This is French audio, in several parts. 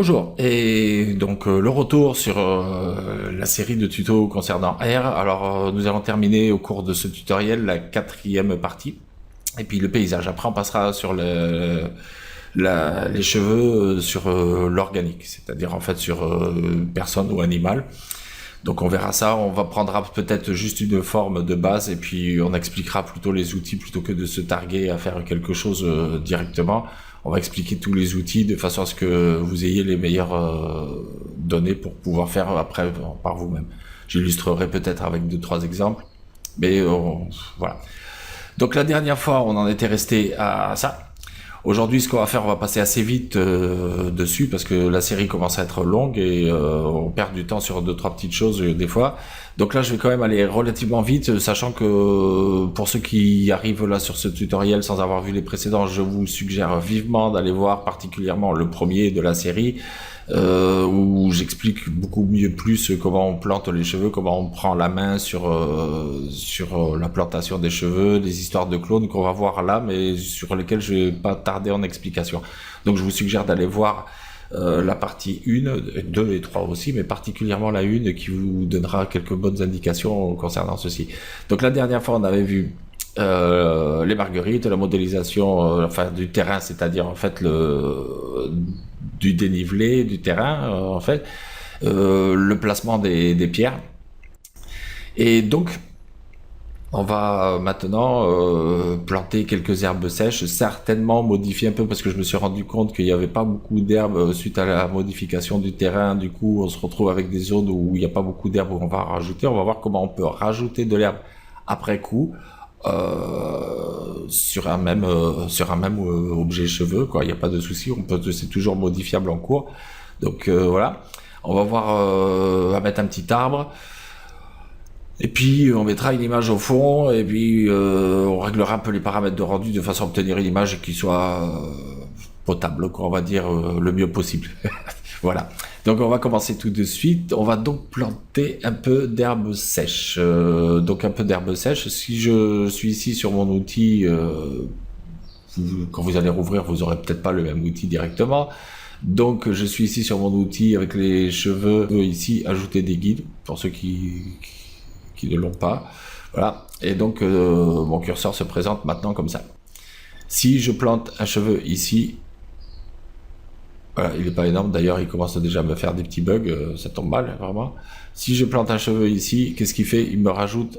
Bonjour, et donc le retour sur la série de tutos concernant R. Alors nous allons terminer au cours de ce tutoriel la quatrième partie, et puis le paysage. Après on passera sur les cheveux sur l'organique, c'est-à-dire en fait sur personne ou animal. Donc on verra ça, on va prendra peut-être juste une forme de base et puis on expliquera plutôt les outils plutôt que de se targuer à faire quelque chose directement. On va expliquer tous les outils de façon à ce que vous ayez les meilleures données pour pouvoir faire après par vous-même. J'illustrerai peut-être avec 2-3 exemples, mais voilà. Donc la dernière fois on en était resté à ça. Aujourd'hui, ce qu'on va faire, on va passer assez vite dessus parce que la série commence à être longue et on perd du temps sur 2-3 petites choses des fois. Donc là, je vais quand même aller relativement vite, sachant que pour ceux qui arrivent là sur ce tutoriel sans avoir vu les précédents, je vous suggère vivement d'aller voir particulièrement le premier de la série, où j'explique beaucoup mieux plus comment on plante les cheveux, comment on prend la main sur la plantation des cheveux, des histoires de clones qu'on va voir là, mais sur lesquelles je vais pas tarder en explication. Donc je vous suggère d'aller voir la partie 1, 2 et 3 aussi, mais particulièrement la 1 qui vous donnera quelques bonnes indications concernant ceci. Donc la dernière fois, on avait vu les marguerites, la modélisation enfin du terrain, c'est-à-dire en fait du dénivelé du terrain, en fait, le placement des pierres. Et donc, on va maintenant planter quelques herbes sèches, certainement modifier un peu parce que je me suis rendu compte qu'il n'y avait pas beaucoup d'herbes suite à la modification du terrain. Du coup, on se retrouve avec des zones où il n'y a pas beaucoup d'herbes où on va rajouter. On va voir comment on peut rajouter de l'herbe après coup sur un même objet cheveux. Quoi, il n'y a pas de souci. C'est toujours modifiable en cours. Donc voilà. On va voir, on va mettre un petit arbre. Et puis on mettra une image au fond et puis on réglera un peu les paramètres de rendu de façon à obtenir une image qui soit potable, quoi, on va dire le mieux possible. Voilà. Donc on va commencer tout de suite. On va donc planter un peu d'herbes sèches. Donc un peu d'herbes sèches. Si je suis ici sur mon outil, quand vous allez rouvrir, vous aurez peut-être pas le même outil directement. Donc je suis ici sur mon outil avec les cheveux. Ici, ajouter des guides pour ceux qui ne l'ont pas. Voilà. Et donc, mon curseur se présente maintenant comme ça. Si je plante un cheveu ici, voilà, il n'est pas énorme. D'ailleurs, il commence déjà à me faire des petits bugs. Ça tombe mal, vraiment. Si je plante un cheveu ici, qu'est-ce qu'il fait? Il me rajoute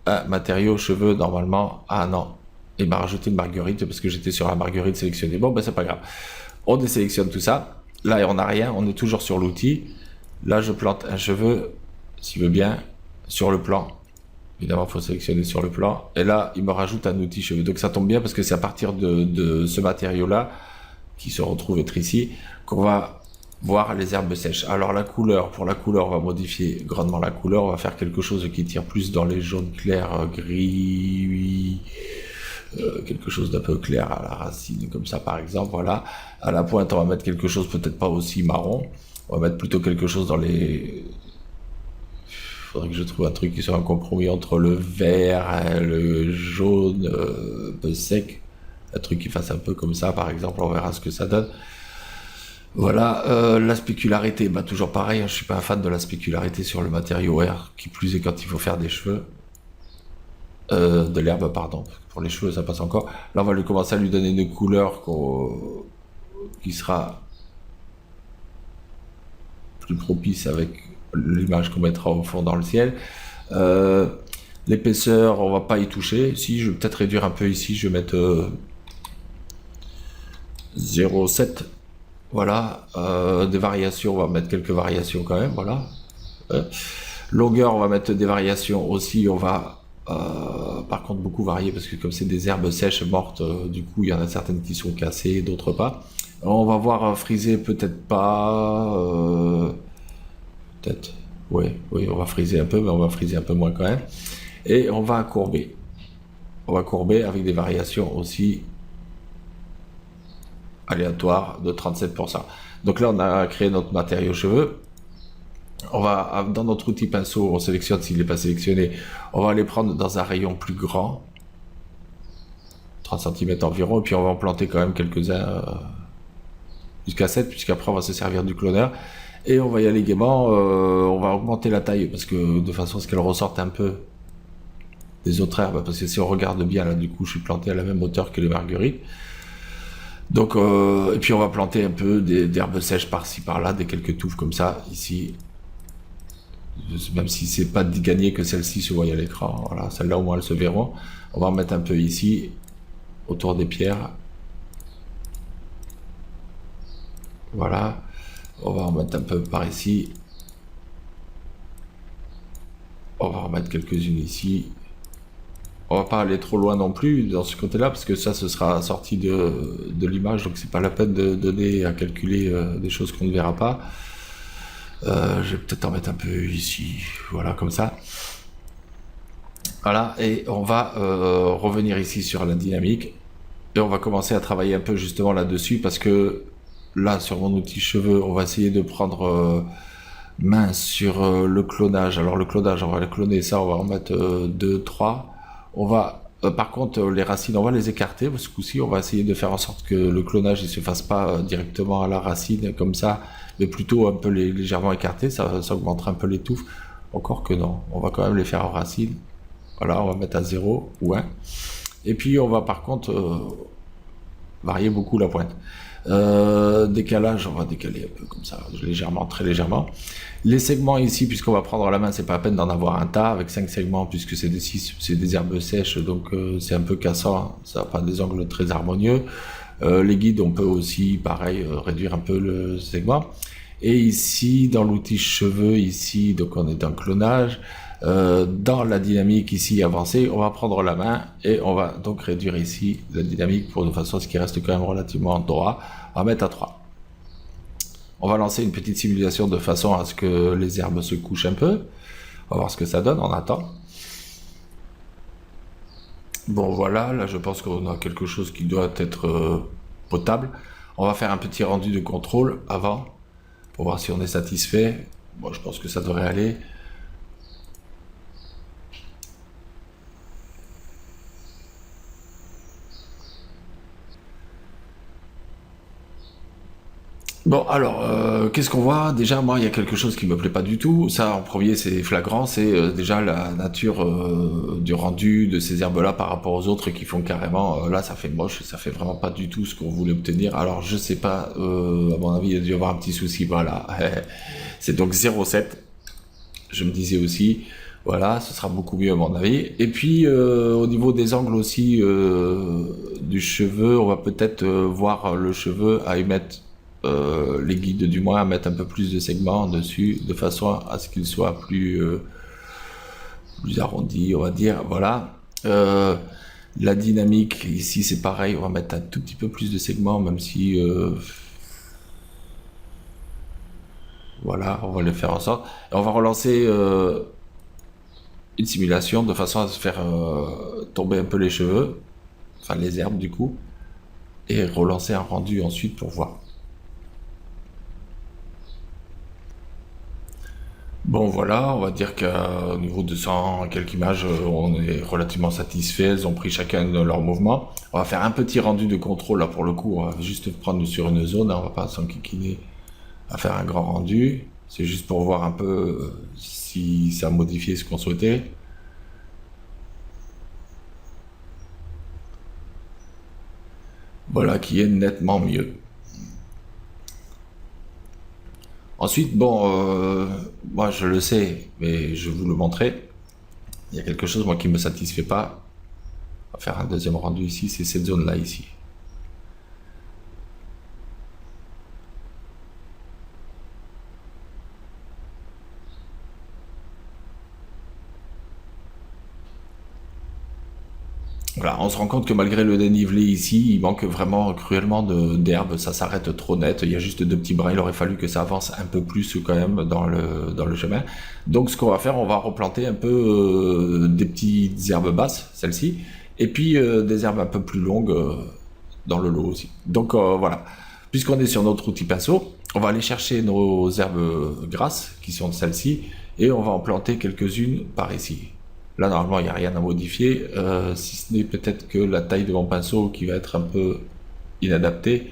un matériau cheveux normalement. Ah non, il m'a rajouté une marguerite parce que j'étais sur la marguerite sélectionnée. Bon, ben c'est pas grave. On désélectionne tout ça. Là, on n'a rien. On est toujours sur l'outil. Là, je plante un cheveu, s'il veut bien, sur le plan. Évidemment, il faut sélectionner sur le plan. Et là, il me rajoute un outil cheveux. Donc ça tombe bien parce que c'est à partir de ce matériau-là, qui se retrouve être ici, qu'on va voir les herbes sèches. Alors la couleur, pour la couleur, on va modifier grandement la couleur. On va faire quelque chose qui tire plus dans les jaunes clairs, gris, quelque chose d'un peu clair à la racine, comme ça par exemple. Voilà. À la pointe, on va mettre quelque chose peut-être pas aussi marron. On va mettre plutôt quelque chose dans les... Faudrait que je trouve un truc qui soit un compromis entre le vert, le jaune, un peu sec. Un truc qui fasse un peu comme ça, par exemple, on verra ce que ça donne. Voilà, la spécularité, bah toujours pareil, hein, je suis pas un fan de la spécularité sur le matériau R, qui plus est quand il faut faire des cheveux. De l'herbe, pardon. Pour les cheveux, ça passe encore. Là, on va lui commencer à lui donner une couleur qui sera plus propice avec l'image qu'on mettra au fond dans le ciel. L'épaisseur, on va pas y toucher. Si, je vais peut-être réduire un peu ici, je vais mettre 0,7. Voilà. Des variations, on va mettre quelques variations quand même. Voilà. Longueur, on va mettre des variations aussi. On va par contre beaucoup varier parce que comme c'est des herbes sèches mortes, du coup il y en a certaines qui sont cassées, d'autres pas. Alors, on va voir friser, peut-être pas. Peut-être. Oui, on va friser un peu, mais on va friser un peu moins quand même. Et on va courber. On va courber avec des variations aussi aléatoires de 37%. Donc là, on a créé notre matériau cheveux. On va, dans notre outil pinceau, on sélectionne s'il n'est pas sélectionné. On va les prendre dans un rayon plus grand, 30 cm environ, et puis on va en planter quand même quelques-uns jusqu'à 7, puisqu'après on va se servir du cloneur. Et on va y aller gaiement, on va augmenter la taille, parce que de façon à ce qu'elle ressorte un peu des autres herbes, parce que si on regarde bien, là du coup je suis planté à la même hauteur que les marguerites. Donc, et puis on va planter un peu d'herbes sèches par-ci par-là, des quelques touffes comme ça, ici. Même si c'est pas de gagner que celle-ci se voit à l'écran, voilà, celle-là au moins elles se verront. On va en mettre un peu ici, autour des pierres. Voilà, on va en mettre un peu par ici. On va en mettre quelques-unes ici. On va pas aller trop loin non plus dans ce côté-là, parce que ça, ce sera sorti de l'image, donc c'est pas la peine de donner à calculer des choses qu'on ne verra pas. Je vais peut-être en mettre un peu ici, voilà, comme ça. Voilà, et on va revenir ici sur la dynamique, et on va commencer à travailler un peu justement là-dessus, parce que là, sur mon outil cheveux, on va essayer de prendre main sur le clonage. Alors le clonage, on va le cloner, ça, on va en mettre 2, 3. On va, par contre, les racines, on va les écarter. Ce coup-ci, on va essayer de faire en sorte que le clonage ne se fasse pas directement à la racine, comme ça, mais plutôt un peu légèrement écarté. Ça augmentera un peu les touffes. Encore que non, on va quand même les faire en racine. Voilà, on va mettre à 0 ou 1. Et puis, on va par contre varier beaucoup la pointe. Décalage, on va décaler un peu comme ça, légèrement, très légèrement. Les segments ici, puisqu'on va prendre à la main, c'est pas la peine d'en avoir un tas avec 5 segments, puisque c'est des herbes sèches, donc c'est un peu cassant, ça n'a pas des angles très harmonieux. Les guides, on peut aussi, pareil, réduire un peu le segment. Et ici, dans l'outil cheveux, ici, donc on est dans le clonage. Dans la dynamique ici avancée, on va prendre la main et on va donc réduire ici la dynamique pour de façon à ce qu'il reste quand même relativement droit. On va mettre à 3. On va lancer une petite simulation de façon à ce que les herbes se couchent un peu. On va voir ce que ça donne, on attend. Bon voilà, là je pense qu'on a quelque chose qui doit être potable. On va faire un petit rendu de contrôle avant, pour voir si on est satisfait. Bon, je pense que ça devrait aller. Bon, alors, qu'est-ce qu'on voit? Déjà, moi, il y a quelque chose qui me plaît pas du tout. Ça, en premier, c'est flagrant, c'est déjà la nature du rendu de ces herbes-là par rapport aux autres qui font carrément, là, ça fait moche, ça fait vraiment pas du tout ce qu'on voulait obtenir. Alors, je sais pas, à mon avis, il y a dû y avoir un petit souci, voilà. C'est donc 0,7, je me disais aussi. Voilà, ce sera beaucoup mieux à mon avis. Et puis, au niveau des angles aussi du cheveu, on va peut-être voir le cheveu à y mettre les guides du moins à mettre un peu plus de segments dessus de façon à ce qu'il soit plus arrondi, on va dire. Voilà. La dynamique ici c'est pareil, on va mettre un tout petit peu plus de segments, même si voilà, on va le faire en sorte. Et on va relancer une simulation de façon à se faire tomber un peu les cheveux, enfin les herbes du coup, et relancer un rendu ensuite pour voir. Bon voilà, on va dire qu'au niveau de 100 quelques images, on est relativement satisfait, elles ont pris chacun de leurs mouvements. On va faire un petit rendu de contrôle là pour le coup, on va juste prendre sur une zone, hein, on va pas s'enquiquiner à faire un grand rendu. C'est juste pour voir un peu si ça a modifié ce qu'on souhaitait. Voilà qui est nettement mieux. Ensuite, bon, moi je le sais, mais je vais vous le montrer. Il y a quelque chose moi qui me satisfait pas. On va faire un deuxième rendu ici, c'est cette zone-là ici. Voilà, on se rend compte que malgré le dénivelé ici, il manque vraiment cruellement d'herbe, ça s'arrête trop net, il y a juste deux petits brins, il aurait fallu que ça avance un peu plus quand même dans le chemin. Donc ce qu'on va faire, on va replanter un peu des petites herbes basses, celles-ci, et puis des herbes un peu plus longues dans le lot aussi. Donc voilà, puisqu'on est sur notre outil pinceau, on va aller chercher nos herbes grasses, qui sont celles-ci, et on va en planter quelques-unes par ici. Là, normalement, il n'y a rien à modifier, si ce n'est peut-être que la taille de mon pinceau qui va être un peu inadaptée.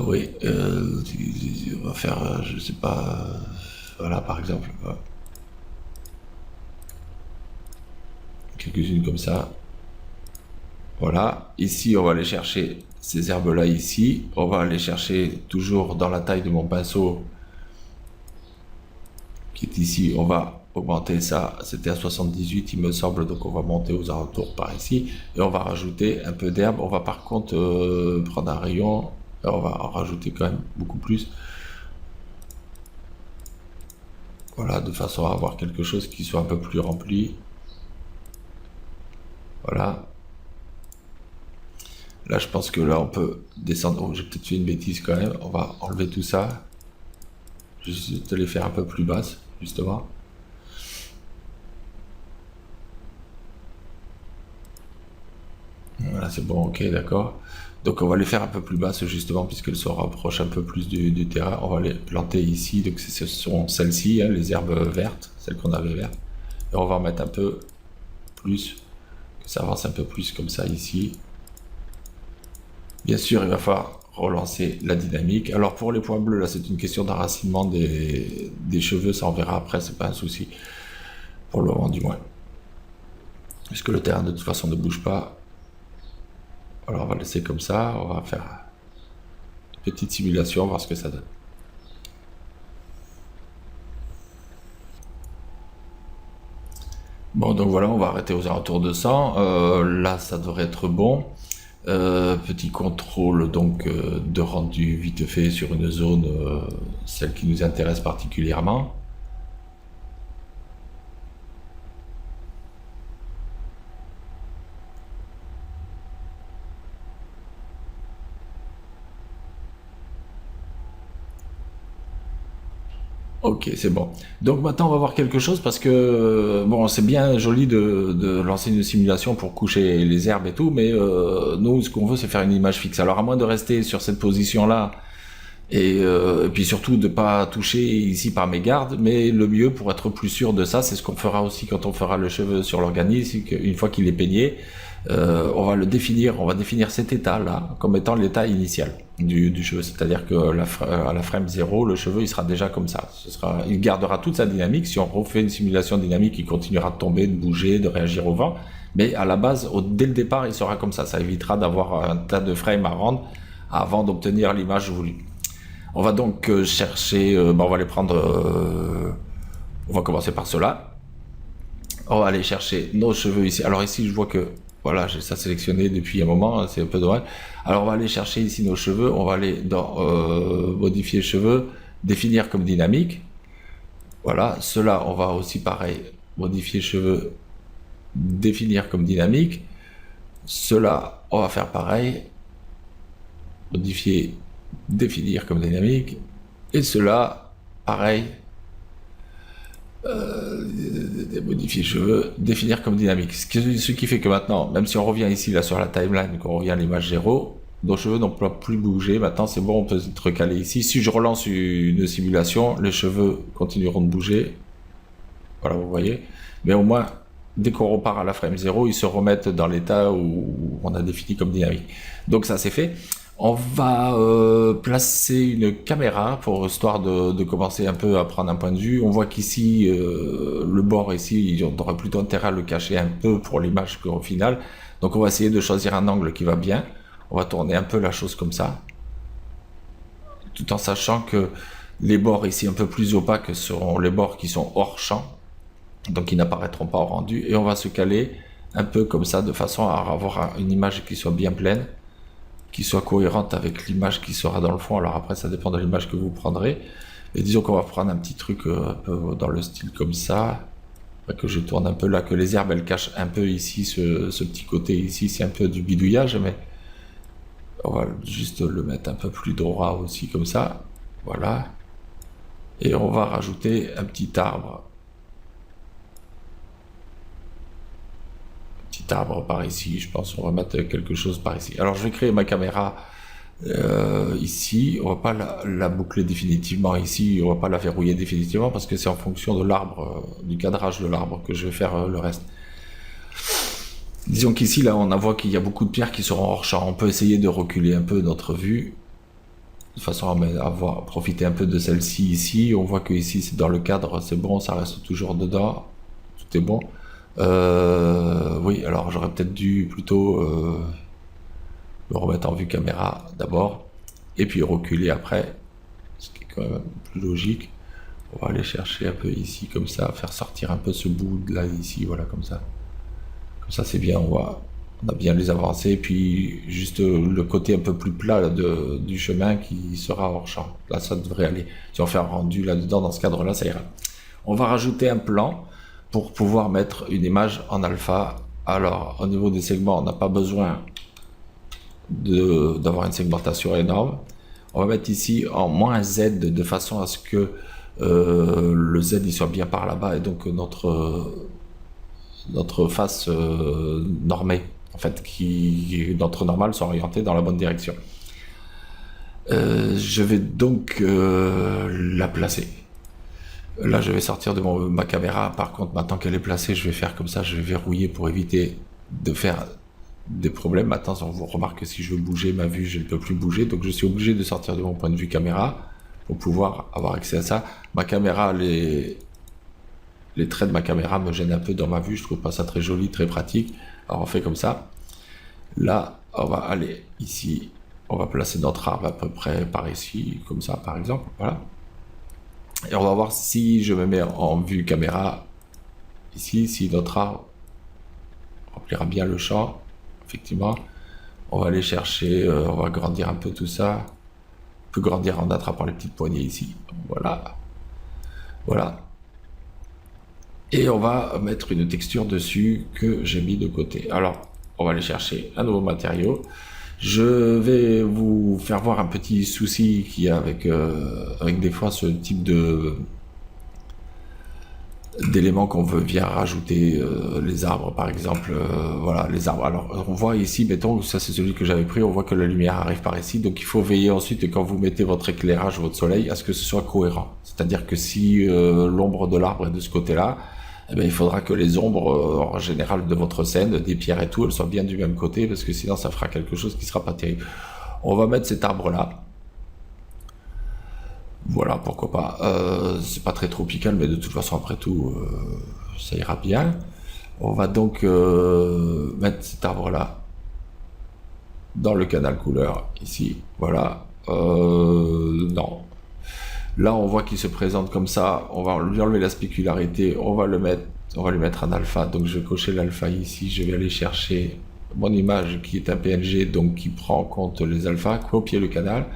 Oui, on va faire, je sais pas, voilà par exemple, quelques-unes comme ça. Voilà, ici on va aller chercher ces herbes-là ici, on va aller chercher toujours dans la taille de mon pinceau qui est ici, on va augmenter ça, c'était à 78 il me semble, donc on va monter aux alentours par ici, et on va rajouter un peu d'herbe, on va par contre prendre un rayon, et on va en rajouter quand même beaucoup plus, voilà, de façon à avoir quelque chose qui soit un peu plus rempli, voilà. Là je pense que là on peut descendre, oh, j'ai peut-être fait une bêtise quand même, on va enlever tout ça, juste les faire un peu plus basses, justement. Voilà, c'est bon, ok, d'accord. Donc on va les faire un peu plus basses justement puisqu'elles se rapprochent un peu plus du terrain. On va les planter ici, donc ce sont celles-ci, hein, les herbes vertes, celles qu'on avait vertes. Et on va en mettre un peu plus, que ça avance un peu plus comme ça ici. Bien sûr, il va falloir relancer la dynamique. Alors pour les points bleus, là c'est une question d'enracinement des cheveux, ça on verra après, c'est pas un souci. Pour le moment du moins. Puisque le terrain de toute façon ne bouge pas. Alors on va laisser comme ça, on va faire une petite simulation, voir ce que ça donne. Bon, donc voilà, on va arrêter aux alentours de 100. Là, ça devrait être bon. Petit contrôle donc de rendu vite fait sur une zone, celle qui nous intéresse particulièrement. Ok, c'est bon. Donc maintenant, on va voir quelque chose parce que, bon, c'est bien joli de lancer une simulation pour coucher les herbes et tout, mais nous, ce qu'on veut, c'est faire une image fixe. Alors, à moins de rester sur cette position-là, et puis surtout de pas toucher ici par mégarde, mais le mieux pour être plus sûr de ça, c'est ce qu'on fera aussi quand on fera le cheveu sur l'organisme, une fois qu'il est peigné, on va le définir, on va définir cet état-là comme étant l'état initial du cheveu, c'est-à-dire que à la frame 0, le cheveu il sera déjà comme ça, il gardera toute sa dynamique, si on refait une simulation dynamique, il continuera de tomber, de bouger, de réagir au vent, mais à la base, dès le départ, il sera comme ça évitera d'avoir un tas de frames à rendre avant d'obtenir l'image voulue. On va donc chercher, on va les prendre, on va commencer par cela. On va aller chercher nos cheveux ici. Alors ici, je vois que, voilà, j'ai ça sélectionné depuis un moment, c'est un peu dommage. Alors on va aller chercher ici nos cheveux, on va aller dans modifier cheveux, définir comme dynamique. Voilà, cela, on va aussi pareil, modifier cheveux, définir comme dynamique. Cela, on va faire pareil, modifier, définir comme dynamique. Et cela, pareil, modifier cheveux, définir comme dynamique. Ce qui fait que maintenant, même si on revient ici là sur la timeline, qu'on revient à l'image 0, nos cheveux n'ont plus bougé. Maintenant c'est bon, on peut se recaler ici. Si je relance une simulation, les cheveux continueront de bouger. Voilà, vous voyez. Mais au moins, dès qu'on repart à la frame 0, ils se remettent dans l'état où on a défini comme dynamique. Donc ça c'est fait. On va placer une caméra pour histoire de commencer un peu à prendre un point de vue. On voit qu'ici, le bord ici, on aurait plutôt intérêt à le cacher un peu pour l'image qu'au final. Donc on va essayer de choisir un angle qui va bien. On va tourner un peu la chose comme ça, tout en sachant que les bords ici un peu plus opaques seront les bords qui sont hors champ, donc ils n'apparaîtront pas au rendu. Et on va se caler un peu comme ça, de façon à avoir une image qui soit bien pleine, qui soit cohérente avec l'image qui sera dans le fond. Alors après, ça dépend de l'image que vous prendrez. Et disons qu'on va prendre un petit truc un peu dans le style comme ça, que je tourne un peu là, que les herbes elles cachent un peu ici, ce petit côté ici, c'est un peu du bidouillage, mais on va juste le mettre un peu plus droit aussi comme ça, voilà. Et on va rajouter un petit arbre. Par ici, je pense qu'on va mettre quelque chose par ici. Alors je vais créer ma caméra ici, on va pas la boucler définitivement ici, on va pas la verrouiller définitivement parce que c'est en fonction de l'arbre, du cadrage de l'arbre que je vais faire le reste. Disons qu'ici là on voit qu'il y a beaucoup de pierres qui seront hors champ, on peut essayer de reculer un peu notre vue de façon à profiter un peu de celle-ci ici. On voit que ici c'est dans le cadre, c'est bon, ça reste toujours dedans, tout est bon. Oui, alors j'aurais peut-être dû plutôt le remettre en vue caméra d'abord, et puis reculer après, ce qui est quand même plus logique. On va aller chercher un peu ici, comme ça, faire sortir un peu ce bout de là, ici, voilà, comme ça. Comme ça, c'est bien, on a bien les avancées, et puis juste le côté un peu plus plat là, du chemin qui sera hors champ. Là, ça devrait aller. Si on fait un rendu là-dedans, dans ce cadre-là, ça ira. On va rajouter un plan pour pouvoir mettre une image en alpha. Alors, au niveau des segments, on n'a pas besoin d'avoir une segmentation énorme. On va mettre ici en -Z de façon à ce que le Z il soit bien par là-bas et donc notre face normée, en fait, notre normale soit orientée dans la bonne direction. Je vais donc la placer. Là, je vais sortir de ma caméra. Par contre, maintenant qu'elle est placée, je vais faire comme ça, je vais verrouiller pour éviter de faire des problèmes. Maintenant, on vous remarque que si je veux bouger ma vue, je ne peux plus bouger. Donc, je suis obligé de sortir de mon point de vue caméra pour pouvoir avoir accès à ça. Ma caméra, les traits de ma caméra me gênent un peu dans ma vue. Je trouve pas ça très joli, très pratique. Alors, on fait comme ça. Là, on va aller ici. On va placer notre arbre à peu près par ici, comme ça, par exemple. Voilà. Et on va voir si je me mets en vue caméra ici, si notre arbre remplira bien le champ. Effectivement, on va aller chercher, on va agrandir un peu tout ça. On peut grandir en attrapant les petites poignées ici. Voilà. Voilà. Et on va mettre une texture dessus que j'ai mis de côté. Alors, on va aller chercher un nouveau matériau. Je vais vous faire voir un petit souci qu'il y a avec des fois ce type d'éléments qu'on veut bien rajouter, les arbres par exemple, voilà, les arbres. Alors on voit ici, mettons, ça c'est celui que j'avais pris, on voit que la lumière arrive par ici, donc il faut veiller ensuite quand vous mettez votre éclairage, votre soleil, à ce que ce soit cohérent. C'est-à-dire que si l'ombre de l'arbre est de ce côté-là, eh bien, il faudra que les ombres, en général, de votre scène, des pierres et tout, elles soient bien du même côté, parce que sinon ça fera quelque chose qui sera pas terrible. On va mettre cet arbre-là. Voilà, pourquoi pas. C'est pas très tropical, mais de toute façon, après tout, ça ira bien. On va donc mettre cet arbre-là dans le canal couleur, ici. Voilà. Non. Là, on voit qu'il se présente comme ça. On va lui enlever la spécularité. On va lui mettre un alpha. Donc, je vais cocher l'alpha ici. Je vais aller chercher mon image qui est un PNG, donc qui prend en compte les alphas. Copier le canal.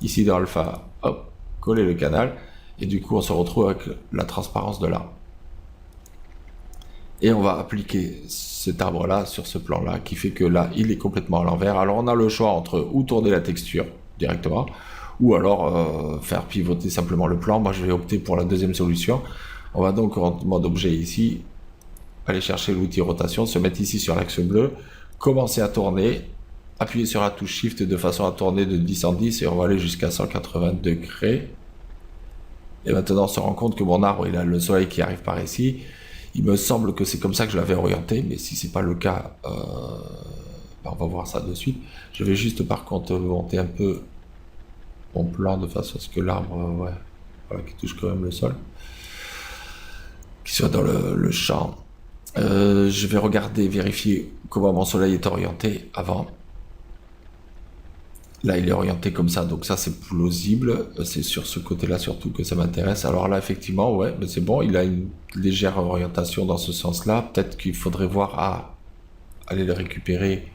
Ici, dans alpha, hop, coller le canal. Et du coup, on se retrouve avec la transparence de l'arbre. Et on va appliquer cet arbre-là sur ce plan-là, qui fait que là, il est complètement à l'envers. Alors, on a le choix entre ou tourner la texture directement, ou alors faire pivoter simplement le plan. Moi, je vais opter pour la deuxième solution. On va donc, en mode objet ici, aller chercher l'outil rotation, se mettre ici sur l'axe bleu, commencer à tourner, appuyer sur la touche Shift de façon à tourner de 10 en 10, et on va aller jusqu'à 180 degrés. Et maintenant, on se rend compte que mon arbre, il a le soleil qui arrive par ici. Il me semble que c'est comme ça que je l'avais orienté, mais si c'est pas le cas, on va voir ça de suite. Je vais juste par contre monter un peu mon plan de façon à ce que l'arbre, voilà, qui touche quand même le sol, qui soit dans le champ. Je vais regarder, vérifier comment mon soleil est orienté avant. Là, il est orienté comme ça, donc ça c'est plausible. C'est sur ce côté-là surtout que ça m'intéresse. Alors là, effectivement, ouais, mais c'est bon, il a une légère orientation dans ce sens-là. Peut-être qu'il faudrait voir à aller le récupérer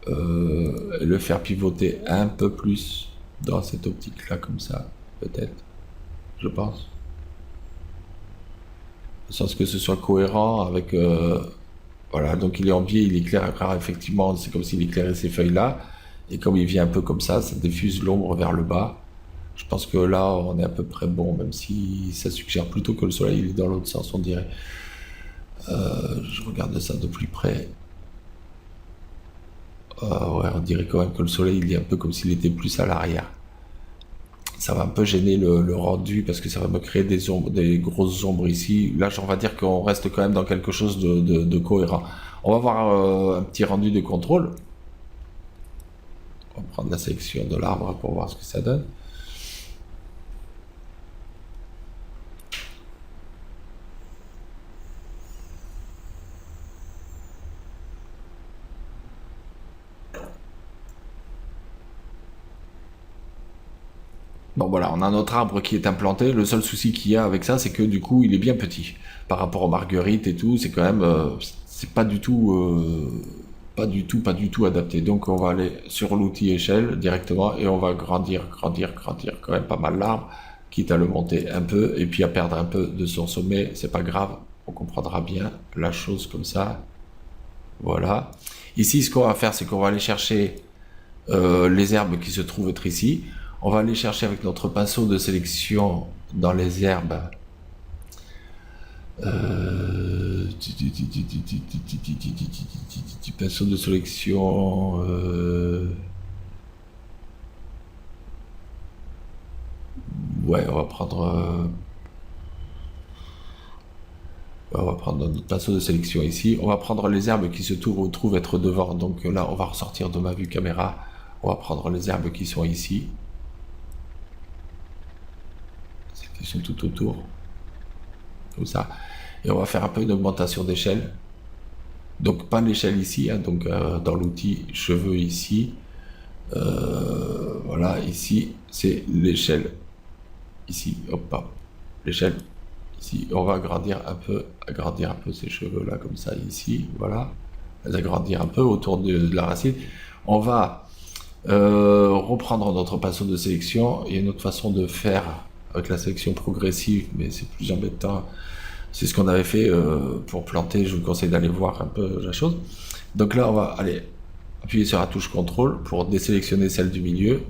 et le faire pivoter un peu plus dans cette optique-là, comme ça, peut-être, je pense. De sorte que ce soit cohérent avec... voilà, donc il est en biais, il éclaire, effectivement, c'est comme s'il éclairait ces feuilles-là. Et comme il vient un peu comme ça diffuse l'ombre vers le bas. Je pense que là, on est à peu près bon, même si ça suggère plutôt que le soleil il est dans l'autre sens, on dirait. Je regarde ça de plus près. Ouais, on dirait quand même que le soleil il est un peu comme s'il était plus à l'arrière. Ça va un peu gêner le rendu parce que ça va me créer des ombres, des grosses ombres ici. Là, on va dire qu'on reste quand même dans quelque chose de cohérent. On va voir un petit rendu de contrôle. On va prendre la sélection de l'arbre pour voir ce que ça donne. Bon voilà, on a notre arbre qui est implanté. Le seul souci qu'il y a avec ça, c'est que du coup, il est bien petit. Par rapport aux marguerites et tout, c'est quand même, c'est pas du tout adapté. Donc on va aller sur l'outil échelle directement et on va grandir quand même pas mal l'arbre, quitte à le monter un peu et puis à perdre un peu de son sommet. C'est pas grave, on comprendra bien la chose comme ça. Voilà. Ici, ce qu'on va faire, c'est qu'on va aller chercher les herbes qui se trouvent être ici. On va aller chercher avec notre pinceau de sélection dans les herbes. Pinceau de sélection. Ouais, on va prendre notre pinceau de sélection ici. On va prendre les herbes qui se trouvent être devant. Donc là, on va ressortir de ma vue caméra. On va prendre les herbes qui sont ici. Celles qui sont tout autour. Comme ça. Et on va faire un peu une augmentation d'échelle. Donc pas l'échelle ici, hein, donc dans l'outil cheveux ici. Voilà, ici, c'est l'échelle. Ici, hop, hop. L'échelle. Ici, on va agrandir un peu ces cheveux là, comme ça, ici, voilà. Les agrandir un peu autour de la racine. On va reprendre notre pinceau de sélection. Il y a une autre façon de faire avec la sélection progressive, mais c'est plus embêtant. C'est ce qu'on avait fait pour planter. Je vous conseille d'aller voir un peu la chose. Donc là, on va aller appuyer sur la touche contrôle pour désélectionner celle du milieu.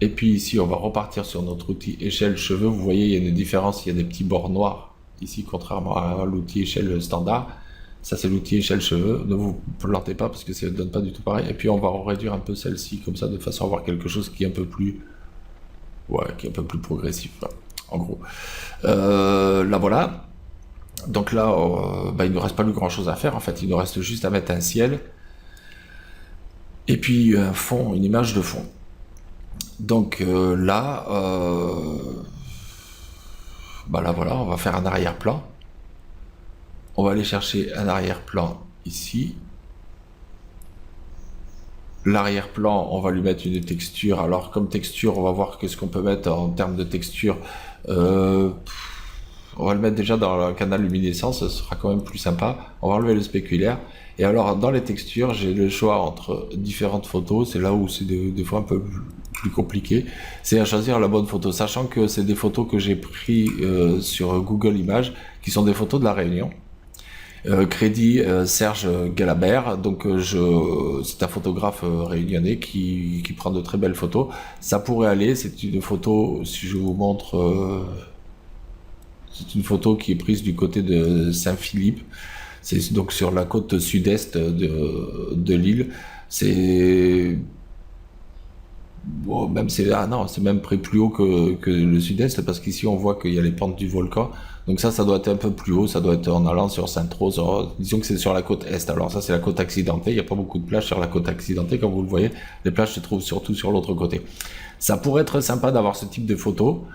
Et puis ici, on va repartir sur notre outil échelle cheveux. Vous voyez, il y a une différence. Il y a des petits bords noirs ici, contrairement à l'outil échelle standard. Ça, c'est l'outil échelle cheveux. Ne vous plantez pas parce que ça ne donne pas du tout pareil. Et puis, on va réduire un peu celle-ci, comme ça, de façon à avoir quelque chose qui est un peu plus, ouais, qui est un peu plus progressif, là, en gros. Là, voilà. Donc là, il ne nous reste pas plus grand chose à faire. En fait, il nous reste juste à mettre un ciel et puis un fond, une image de fond. Donc là, là voilà, on va faire un arrière-plan. On va aller chercher un arrière-plan ici. L'arrière-plan, on va lui mettre une texture. Alors comme texture, on va voir qu'est-ce qu'on peut mettre en termes de texture. On va le mettre déjà dans le canal luminescence, ce sera quand même plus sympa. On va enlever le spéculaire. Et alors, dans les textures, j'ai le choix entre différentes photos. C'est là où c'est des fois un peu plus compliqué. C'est à choisir la bonne photo, sachant que c'est des photos que j'ai pris sur Google Images, qui sont des photos de la Réunion. Crédit Serge Galabert, donc c'est un photographe réunionnais qui prend de très belles photos. Ça pourrait aller, c'est une photo, si je vous montre... c'est une photo qui est prise du côté de Saint-Philippe. C'est donc sur la côte sud-est de l'île. C'est bon, même c'est non, c'est même près plus haut que le sud-est parce qu'ici on voit qu'il y a les pentes du volcan. Donc ça doit être un peu plus haut. Ça doit être en allant sur Sainte-Rose. Disons que c'est sur la côte est. Alors ça c'est la côte accidentée. Il n'y a pas beaucoup de plages sur la côte accidentée comme vous le voyez. Les plages se trouvent surtout sur l'autre côté. Ça pourrait être sympa d'avoir ce type de photo.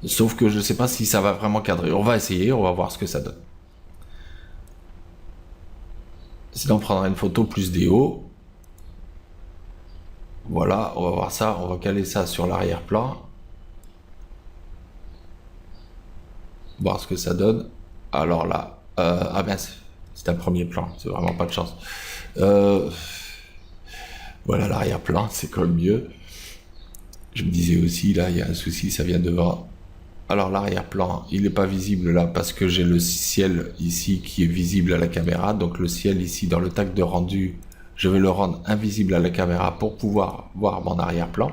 Sauf que je ne sais pas si ça va vraiment cadrer. On va essayer, on va voir ce que ça donne. Sinon, on prendra une photo plus des hauts. Voilà, on va voir ça. On va caler ça sur l'arrière-plan. Voir ce que ça donne. Alors là, ah ben, c'est un premier plan. C'est vraiment pas de chance. Voilà l'arrière-plan, c'est quand même mieux. Je me disais aussi, là, il y a un souci, ça vient devant. Alors l'arrière-plan, il n'est pas visible là parce que j'ai le ciel ici qui est visible à la caméra. Donc le ciel ici dans le tag de rendu, je vais le rendre invisible à la caméra pour pouvoir voir mon arrière-plan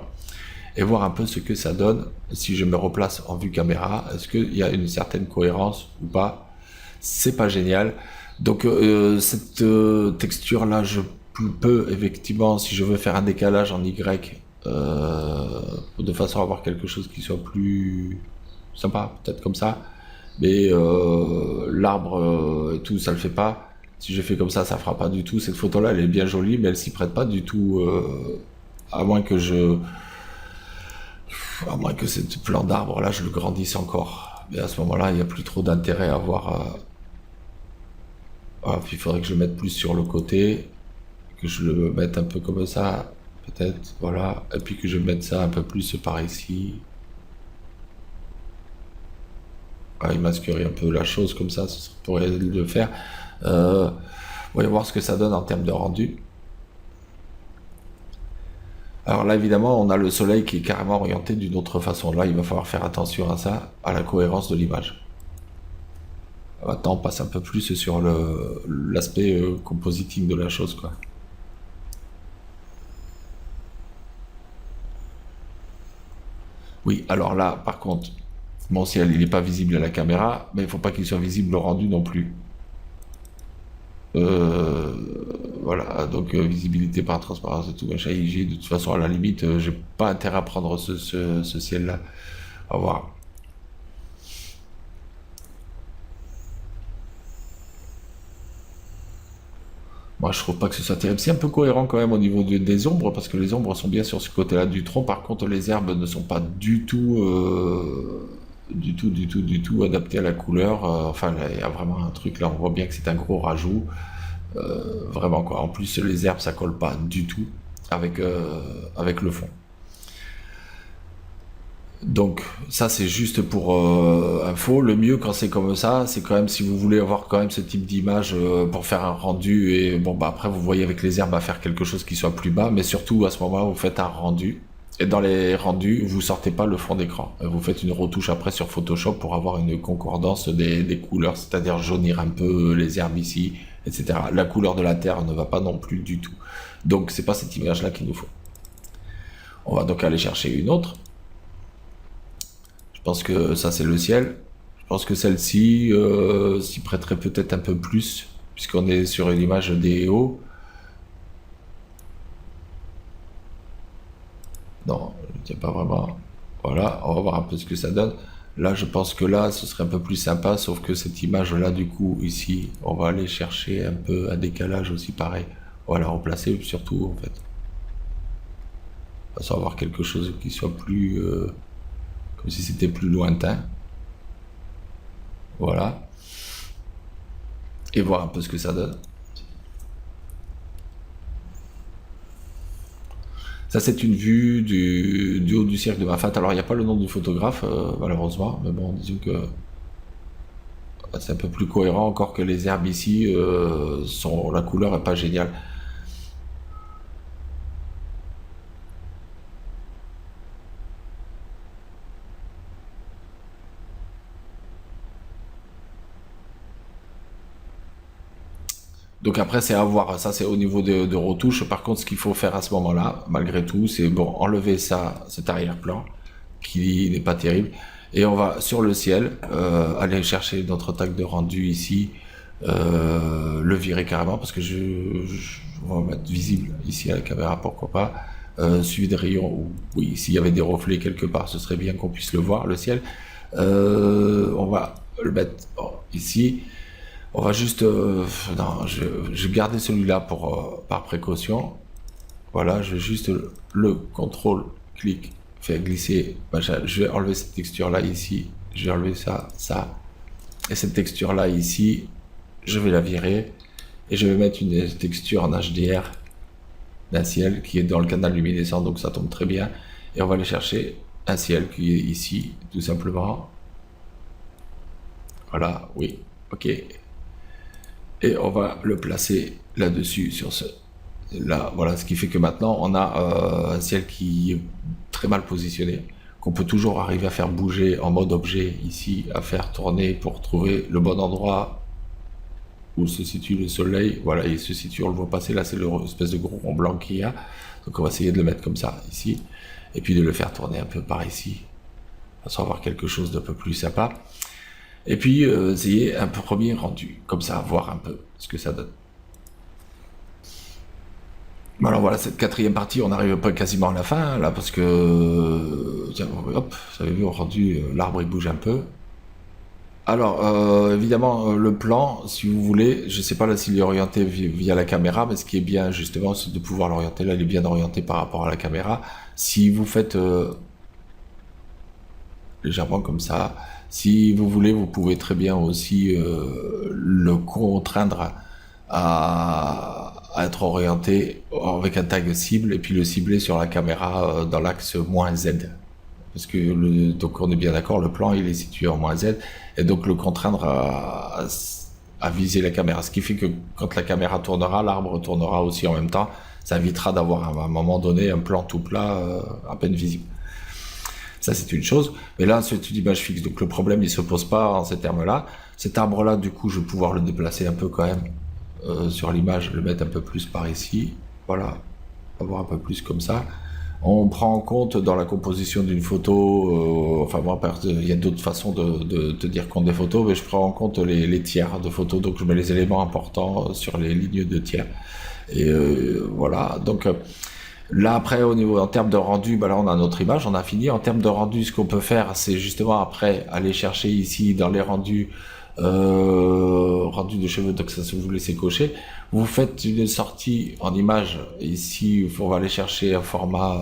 et voir un peu ce que ça donne si je me replace en vue caméra. Est-ce qu'il y a une certaine cohérence ou pas? C'est pas génial. Donc cette texture là, je peux effectivement, si je veux faire un décalage en Y, de façon à avoir quelque chose qui soit plus sympa, peut-être comme ça, mais l'arbre et tout, ça le fait pas. Si je fais comme ça fera pas du tout. Cette photo-là, elle est bien jolie, mais elle s'y prête pas du tout, à moins que ce plan d'arbre-là, je le grandisse encore. Mais à ce moment-là, il n'y a plus trop d'intérêt à voir. Puis il faudrait que je le mette plus sur le côté, que je le mette un peu comme ça, peut-être, voilà, et puis que je mette ça un peu plus par ici. il masquerait un peu la chose comme ça pourrait le faire. Voyons voir ce que ça donne en termes de rendu. Alors là, évidemment, on a le soleil qui est carrément orienté d'une autre façon. Là, il va falloir faire attention à ça, à la cohérence de l'image. Maintenant, on passe un peu plus sur l'aspect compositing de la chose, quoi. Oui, alors là, par contre, mon ciel, il n'est pas visible à la caméra, mais il ne faut pas qu'il soit visible au rendu non plus. Euh, voilà, donc visibilité par transparence et tout, machin, de toute façon, à la limite, j'ai pas intérêt à prendre ce ciel-là. On va voir. Moi, je trouve pas que ce soit terrible. C'est un peu cohérent quand même au niveau des ombres, parce que les ombres sont bien sur ce côté-là du tronc. Par contre, les herbes ne sont pas du tout adaptées à la couleur. Enfin, là, il y a vraiment un truc là. On voit bien que c'est un gros rajout. Vraiment quoi. En plus, les herbes, ça colle pas du tout avec le fond. Donc ça c'est juste pour info. Le mieux quand c'est comme ça, c'est quand même si vous voulez avoir quand même ce type d'image pour faire un rendu et bon bah après vous voyez avec les herbes à faire quelque chose qui soit plus bas, mais surtout à ce moment-là vous faites un rendu. Et dans les rendus, vous sortez pas le fond d'écran. Vous faites une retouche après sur Photoshop pour avoir une concordance des couleurs, c'est-à-dire jaunir un peu les herbes ici, etc. La couleur de la terre ne va pas non plus du tout. Donc c'est pas cette image-là qu'il nous faut. On va donc aller chercher une autre. Je pense que ça c'est le ciel. Je pense que celle-ci s'y prêterait peut-être un peu plus, puisqu'on est sur une image des hauts. Non, je ne tiens pas vraiment. Voilà, on va voir un peu ce que ça donne. Là, je pense que là, ce serait un peu plus sympa, sauf que cette image-là, du coup, ici, on va aller chercher un peu un décalage aussi pareil. On va la replacer surtout, en fait. On va avoir quelque chose qui soit plus... comme si c'était plus lointain. Voilà. Et voir un peu ce que ça donne. Ça, c'est une vue du haut du cirque de Mafate. Alors, il n'y a pas le nom du photographe, malheureusement, mais bon, disons que c'est un peu plus cohérent encore que les herbes ici. La couleur est pas géniale. Donc après, c'est à voir. Ça, c'est au niveau de retouche. Par contre, ce qu'il faut faire à ce moment-là, malgré tout, c'est bon, enlever ça, cet arrière-plan qui n'est pas terrible. Et on va sur le ciel, aller chercher notre tag de rendu ici, le virer carrément parce que on va mettre visible ici à la caméra, pourquoi pas. Suivi des rayons, oui, s'il y avait des reflets quelque part, ce serait bien qu'on puisse le voir, le ciel. On va le mettre ici. On va juste... non, je gardais celui-là par précaution. Voilà, je vais juste le contrôle, clic, faire glisser. Machin. Je vais enlever cette texture-là ici. Je vais enlever ça, ça. Et cette texture-là ici, je vais la virer. Et je vais mettre une texture en HDR d'un ciel qui est dans le canal luminescent, donc ça tombe très bien. Et on va aller chercher un ciel qui est ici, tout simplement. Voilà, oui, ok. Et on va le placer là-dessus, sur ce. Là, voilà, ce qui fait que maintenant, on a un ciel qui est très mal positionné, qu'on peut toujours arriver à faire bouger en mode objet ici, à faire tourner pour trouver le bon endroit où se situe le soleil. Voilà, il se situe, on le voit passer, là c'est l'espèce de gros rond blanc qu'il y a. Donc on va essayer de le mettre comme ça, ici, et puis de le faire tourner un peu par ici, pour avoir quelque chose d'un peu plus sympa. Et puis essayer un premier rendu, comme ça, voir un peu ce que ça donne. Alors voilà, cette quatrième partie, on arrive pas quasiment à la fin, là, parce que... tiens, hop, vous avez vu, au rendu, l'arbre il bouge un peu. Alors, évidemment, le plan, si vous voulez, je sais pas là s'il est orienté via la caméra, mais ce qui est bien, justement, c'est de pouvoir l'orienter. Là, il est bien orienté par rapport à la caméra. Si vous faites légèrement comme ça, si vous voulez, vous pouvez très bien aussi le contraindre à être orienté avec un tag cible et puis le cibler sur la caméra dans l'axe -Z. parce que donc on est bien d'accord, le plan il est situé en -z, et donc le contraindre à viser la caméra, ce qui fait que quand la caméra tournera, l'arbre tournera aussi en même temps, ça évitera d'avoir à un moment donné un plan tout plat à peine visible. Ça c'est une chose, mais là c'est une image fixe, donc le problème il se pose pas en ces termes-là. Cet arbre-là, du coup, je vais pouvoir le déplacer un peu quand même sur l'image, le mettre un peu plus par ici, voilà, avoir un peu plus comme ça. On prend en compte dans la composition d'une photo, enfin moi, il y a d'autres façons de te dire compte des photos, mais je prends en compte les tiers de photos, donc je mets les éléments importants sur les lignes de tiers. Et voilà, donc là après au niveau en termes de rendu, bah là on a notre image, on a fini. En termes de rendu, ce qu'on peut faire, c'est justement après aller chercher ici dans les rendus, rendu de cheveux, donc ça vous laissez cocher. Vous faites une sortie en image, ici on va aller chercher un format,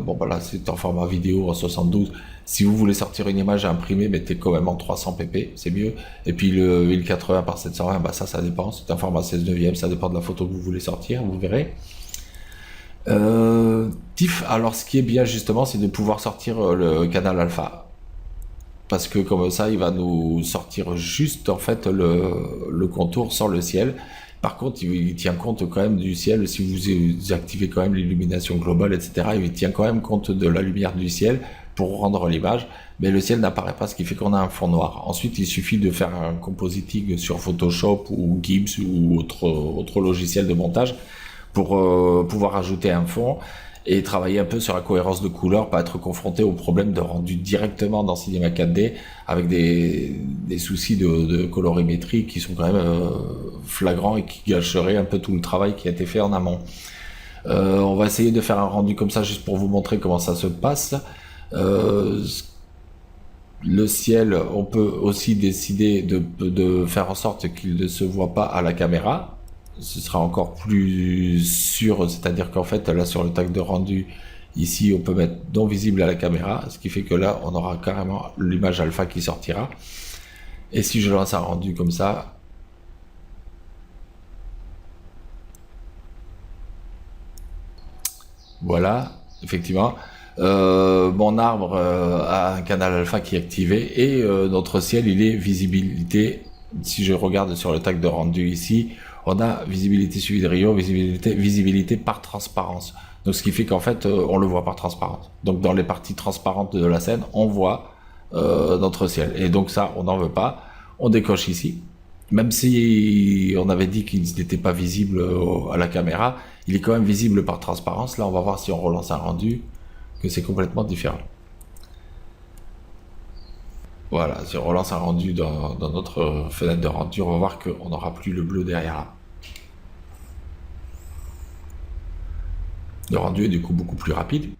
bon bah là c'est en format vidéo en 72, si vous voulez sortir une image à imprimer, mettez quand même en 300 pp, c'est mieux. Et puis le 1080 par 720, bah ça dépend, c'est un format 16/9, ça dépend de la photo que vous voulez sortir, vous verrez. TIFF, alors ce qui est bien justement, c'est de pouvoir sortir le canal alpha, parce que comme ça il va nous sortir juste en fait le contour sans le ciel. Par contre il tient compte quand même du ciel, si vous activez quand même l'illumination globale, etc., il tient quand même compte de la lumière du ciel pour rendre l'image, mais le ciel n'apparaît pas, ce qui fait qu'on a un fond noir. Ensuite il suffit de faire un compositing sur Photoshop ou Gibbs ou autre logiciel de montage pour pouvoir ajouter un fond et travailler un peu sur la cohérence de couleurs, pas être confronté au problème de rendu directement dans Cinema 4D avec des soucis de colorimétrie qui sont quand même flagrants et qui gâcheraient un peu tout le travail qui a été fait en amont. On va essayer de faire un rendu comme ça juste pour vous montrer comment ça se passe. Le ciel, on peut aussi décider de faire en sorte qu'il ne se voit pas à la caméra. Ce sera encore plus sûr, c'est-à-dire qu'en fait là sur le tag de rendu ici on peut mettre non visible à la caméra, ce qui fait que là on aura carrément l'image alpha qui sortira. Et si je lance un rendu comme ça, voilà, effectivement mon arbre a un canal alpha qui est activé et notre ciel il est visibilité. Si je regarde sur le tag de rendu ici, on a visibilité suivi de rayon, visibilité par transparence. Donc ce qui fait qu'en fait on le voit par transparence. Donc dans les parties transparentes de la scène, on voit notre ciel. Et donc ça, on n'en veut pas. On décoche ici. Même si on avait dit qu'il n'était pas visible à la caméra, il est quand même visible par transparence. Là, on va voir si on relance un rendu, que c'est complètement différent. Voilà, si on relance un rendu dans notre fenêtre de rendu, on va voir qu'on n'aura plus le bleu derrière là. Le rendu est du coup beaucoup plus rapide.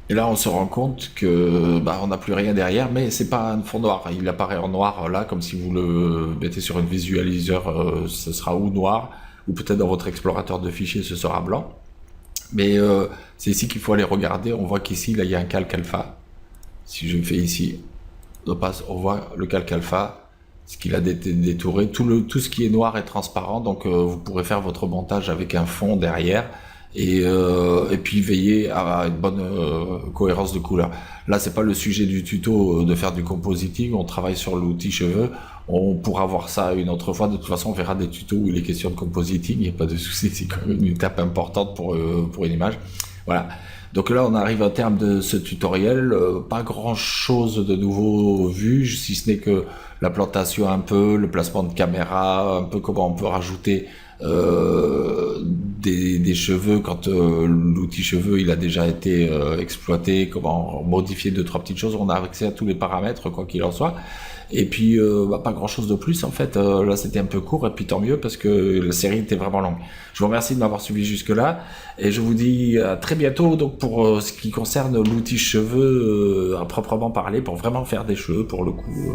Et là, on se rend compte que on n'a plus rien derrière, mais c'est pas un fond noir. Il apparaît en noir là, comme si vous le mettez sur un visualiseur, ce sera ou noir, ou peut-être dans votre explorateur de fichiers, ce sera blanc. Mais c'est ici qu'il faut aller regarder. On voit qu'ici, là, il y a un calque alpha. Si je fais ici, on voit le calque alpha, ce qu'il a détouré. Tout ce qui est noir est transparent, donc vous pourrez faire votre montage avec un fond derrière. Et puis veiller à une bonne cohérence de couleurs. Là, c'est pas le sujet du tuto de faire du compositing, on travaille sur l'outil cheveux, on pourra voir ça une autre fois. De toute façon, on verra des tutos où il est question de compositing, il n'y a pas de souci, c'est quand même une étape importante pour une image. Voilà. Donc là, on arrive au terme de ce tutoriel, pas grand chose de nouveau vu, si ce n'est que la plantation un peu, le placement de caméra, un peu comment on peut rajouter des cheveux quand l'outil cheveux il a déjà été exploité, comment modifier 2-3 petites choses. On a accès à tous les paramètres quoi qu'il en soit, et puis pas grand chose de plus en fait. Là c'était un peu court, et puis tant mieux parce que la série était vraiment longue. Je vous remercie de m'avoir suivi jusque là et je vous dis à très bientôt donc pour ce qui concerne l'outil cheveux à proprement parler, pour vraiment faire des cheveux pour le coup.